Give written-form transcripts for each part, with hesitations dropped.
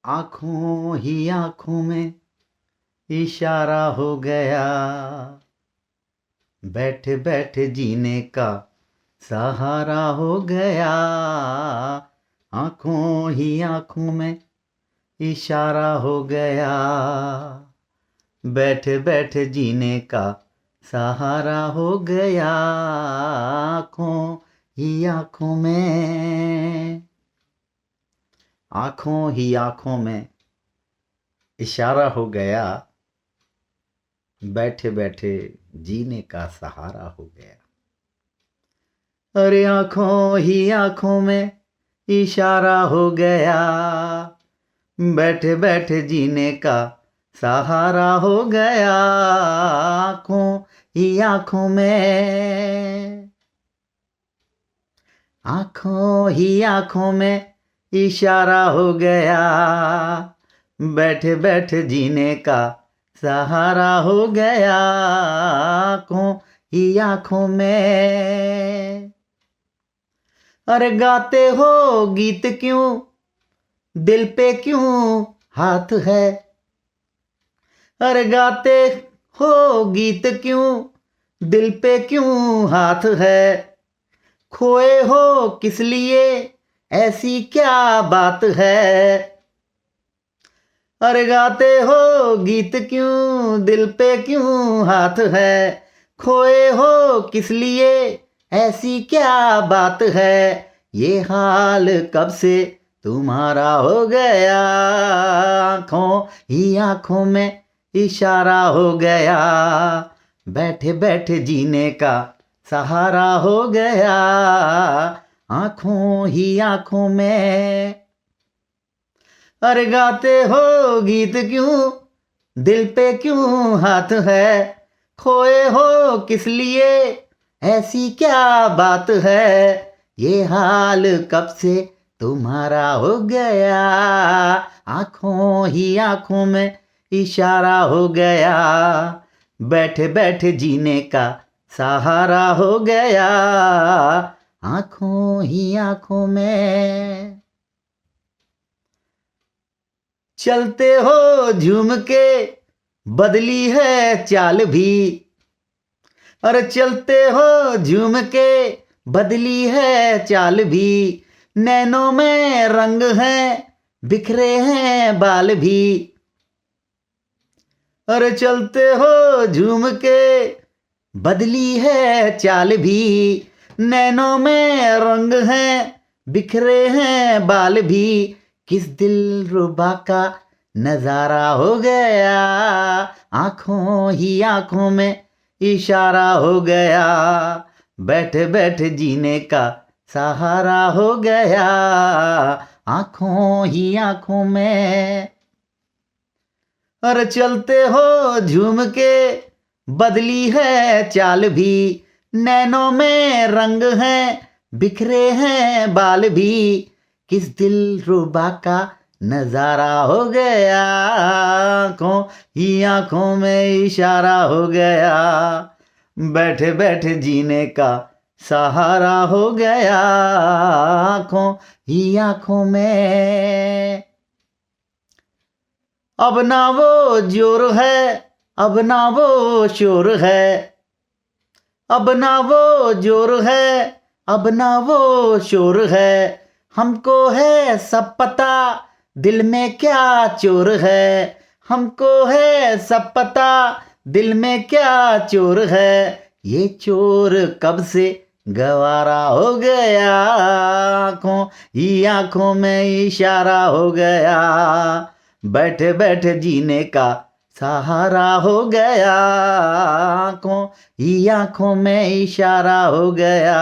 आँखों ही आँखों में इशारा हो गया, बैठे बैठे जीने का सहारा हो गया। आँखों ही आँखों में इशारा हो गया, बैठे बैठे जीने का सहारा हो गया। आँखों ही आँखों में, आँखों ही आँखों में इशारा हो गया, बैठे बैठे जीने का सहारा हो गया। अरे आँखों ही आँखों में इशारा हो गया, बैठे बैठे जीने का सहारा हो गया। आँखों ही आँखों में, आँखों ही आँखों में इशारा हो गया, बैठे बैठे जीने का सहारा हो गया। आँखों ही आँखों में, अरे गाते हो गीत क्यों, दिल पे क्यों हाथ है। अरे गाते हो गीत क्यों, दिल पे क्यों हाथ है। खोए हो किस लिए, ऐसी क्या बात है। अरे गाते हो गीत क्यों, दिल पे क्यों हाथ है। खोए हो किस लिए, ऐसी क्या बात है। ये हाल कब से तुम्हारा हो गया, आँखों ही आँखों में इशारा हो गया, बैठे बैठे जीने का सहारा हो गया। आँखों ही आँखों में, अरे गाते हो गीत क्यों, दिल पे क्यों हाथ है। खोए हो किस लिए, ऐसी क्या बात है। ये हाल कब से तुम्हारा हो गया, आँखों ही आँखों में इशारा हो गया, बैठे बैठे जीने का सहारा हो गया। आँखों ही आँखों में, चलते हो झूम के, बदली है चाल भी। अरे चलते हो झूम के, बदली है चाल भी। नैनों में रंग है, बिखरे हैं बाल भी। अरे चलते हो झूम के, बदली है चाल भी। नैनों में रंग है, बिखरे हैं बाल भी। किस दिल रुबा का नजारा हो गया, आँखों ही आँखों में इशारा हो गया, बैठे बैठे जीने का सहारा हो गया। आँखों ही आँखों में, अरे चलते हो झूम के, बदली है चाल भी। नैनों में रंग है, बिखरे हैं बाल भी। किस दिल रुबा का नजारा हो गया, आँखों ही आँखों में इशारा हो गया, बैठे बैठे जीने का सहारा हो गया। आँखों ही आँखों में, अब ना वो जोर है, अब ना वो शोर है। अब ना वो जोर है, अब ना वो शोर है। हमको है सब पता, दिल में क्या चोर है। हमको है सब पता, दिल में क्या चोर है। ये चोर कब से गवारा हो गया, आँखों ही आँखों में इशारा हो गया, बैठे बैठे जीने का सहारा हो गया। आँखों ही आँखों में इशारा हो गया,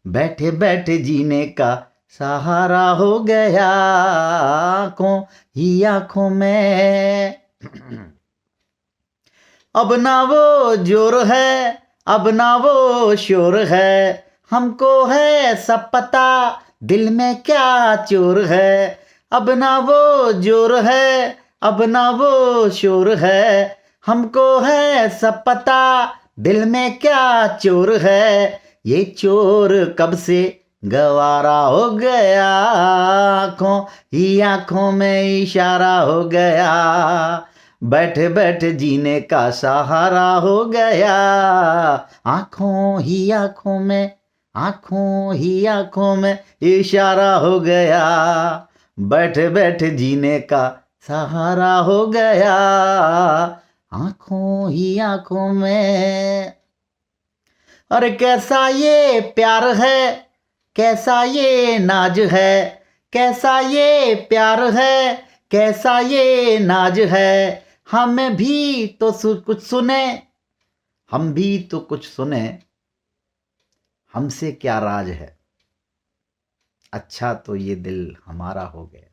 बैठे बैठे जीने का सहारा हो गया। आँखों ही आँखों में, अब ना वो जोर है, अब ना वो शोर है। हमको है सब पता, दिल में क्या चोर है। अब ना वो जोर है, अब ना वो शोर है। हमको है सब पता, दिल में क्या चोर है। ये चोर कब से गवारा हो गया, आँखों ही आँखों में इशारा हो गया, बैठे बैठे जीने का सहारा हो गया, आँखों ही आँखों में, आँखों ही आँखों में इशारा हो गया, बैठे बैठे जीने का सहारा हो गया, आँखों ही आँखों में। अरे कैसा ये प्यार है, कैसा ये नाज है, कैसा ये प्यार है, कैसा ये नाज है, हमें भी तो कुछ सुने, हम भी तो कुछ सुने, हमसे क्या राज है, अच्छा तो ये दिल हमारा हो गया।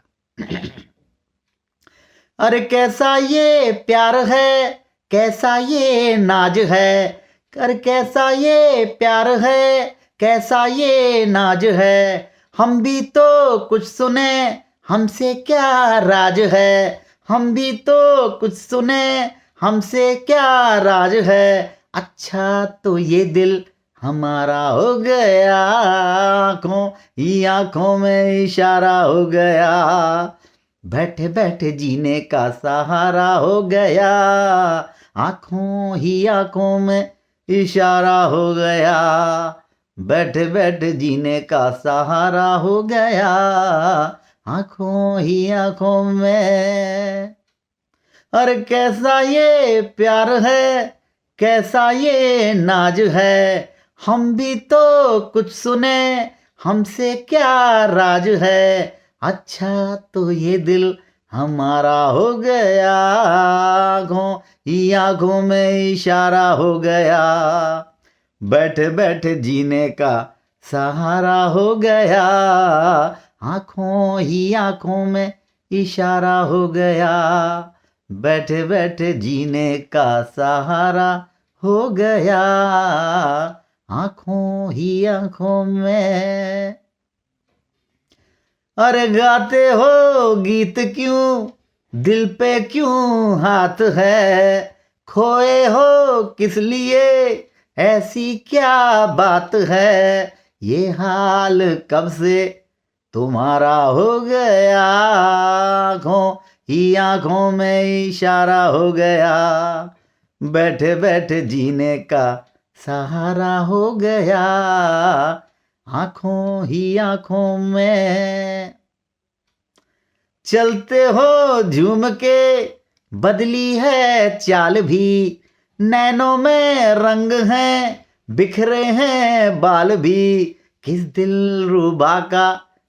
अरे कैसा ये प्यार है, कैसा ये नाज है, कर कैसा ये प्यार है, कैसा ये नाज है, हम भी तो कुछ सुने, हमसे क्या राज है, हम भी तो कुछ सुने, हमसे क्या राज है, अच्छा तो ये दिल हमारा हो गया, आँखों ही आँखों में इशारा हो गया, बैठे बैठे जीने का सहारा हो गया, आँखों ही आँखों में इशारा हो गया, बैठे बैठे जीने का सहारा हो गया, आँखों ही आँखों में। अरे कैसा ये प्यार है, कैसा ये नाज है, हम भी तो कुछ सुने, हमसे क्या राज है, अच्छा तो ये दिल हमारा हो गया, आँखों ही आँखों में इशारा हो गया, बैठे बैठे जीने का सहारा हो गया, आँखों ही आँखों में इशारा हो गया, बैठे बैठे जीने का सहारा हो गया, आँखों ही आँखों में। अरे गाते हो गीत क्यों, दिल पे क्यों हाथ है, खोए हो किस लिए, ऐसी क्या बात है, ये हाल कब से तुम्हारा हो गया, आँखों ही आँखों में इशारा हो गया, बैठे बैठे जीने का सहारा हो गया, आँखों ही आँखों में। चलते हो झूम के, बदली है चाल भी, नैनों में रंग हैं, बिखरे हैं बाल भी, किस दिलरुबा का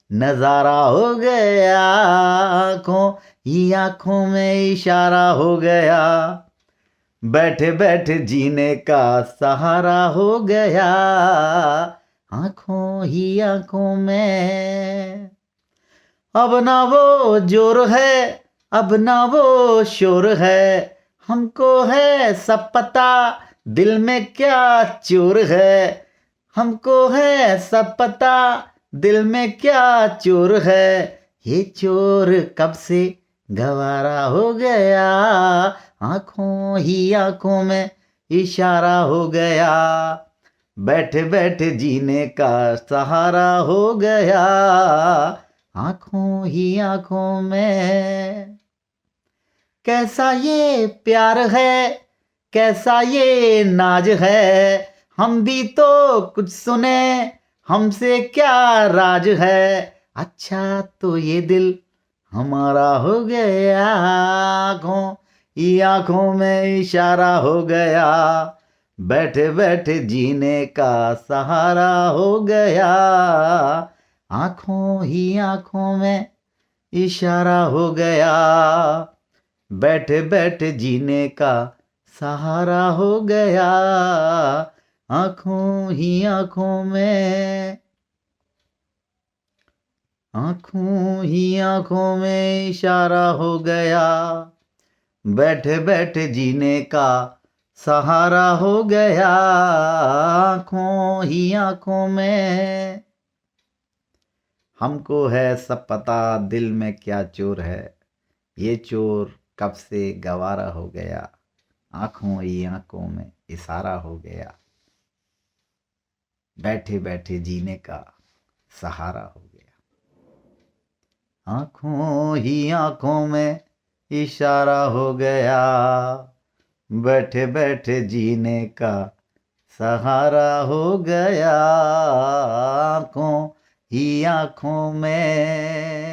नजारा हो गया, आँखों ही आँखों में इशारा हो गया, बैठे बैठे जीने का सहारा हो गया, आँखों ही आँखों में। अब ना वो जोर है, अब ना वो शोर है, हमको है सब पता, दिल में क्या चोर है, हमको है सब पता, दिल में क्या चोर है, ये चोर कब से गवारा हो गया, आँखों ही आँखों में इशारा हो गया, बैठे बैठे जीने का सहारा हो गया, आँखों ही आँखों में। कैसा ये प्यार है, कैसा ये नाज है, हम भी तो कुछ सुने, हमसे क्या राज है, अच्छा तो ये दिल हमारा हो गया, आँखों ही आँखों में इशारा हो गया, बैठे बैठे जीने का सहारा हो गया, आँखों ही आँखों में इशारा हो गया, बैठे बैठे जीने का सहारा हो गया, आँखों ही आँखों में, आँखों ही आँखों में इशारा हो गया, बैठे बैठे जीने का सहारा हो गया, आँखों ही आँखों में। हमको है सब पता, दिल में क्या चोर है, ये चोर कब से गवारा हो गया, आँखों ही आँखों में इशारा हो गया, बैठे बैठे जीने का सहारा हो गया। आंखों ही आंखों में इशारा हो गया, बैठे बैठे जीने का सहारा हो गया। आंखों ही आंखों में